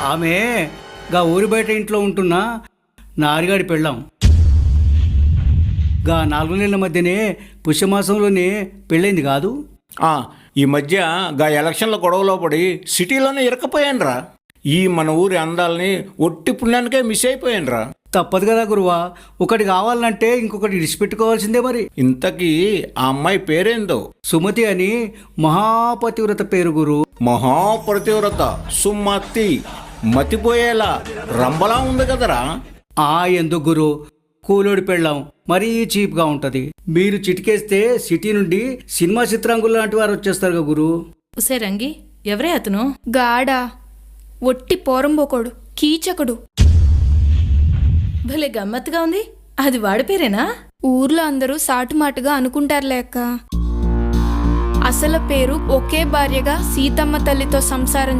ఆమె గా ఊరి బయట ఇంట్లో ఉంటున్నా నారిగాడి పెళ్ళాం. గా 4 నెలల మధ్యనే పుష్యమాసంలోనే పెళ్ళైంది కాదు. ఈ మధ్య గా ఎలక్షన్ల గొడవలో పడి సిటీలోనే ఇరకపోయానురా. ఈ మన ఊరి అందాలని ఒట్టి పుణ్యానికే మిస్ అయిపోయానురా. తప్పదు కదా గురువా, ఒకటి కావాలంటే ఇంకొకటి విడిచిపెట్టుకోవాల్సిందే మరి. ఇంతకీ ఆ అమ్మాయి పేరేందో? సుమతి అని మహాపతివ్రత పేరు గురు. మహాప్రతివ్రత సుమతి, మతిపోయేలా రంబలా ఉంది కదరా. ఎందుకు గురు, కూలోడి పెళ్ళాం మరీ చీప్గా ఉంటుంది. మీరు చిటికేస్తే సిటీ నుండి సినిమా చిత్రాంగులు లాంటి వారు వచ్చేస్తారు గురు. ఉసే రంగి, ఎవరే అతను? గాడా, ఒట్టి పోరంబోకోడు, కీచకుడు. భలే గమ్మత్తుగా ఉంది. అది వాడి పేరేనా? ఊర్లో అందరూ సాటుమాటుగా అనుకుంటారులే అక్క. అసలు పేరు ఒకే భార్యగా సీతమ్మ తల్లితో సంసారం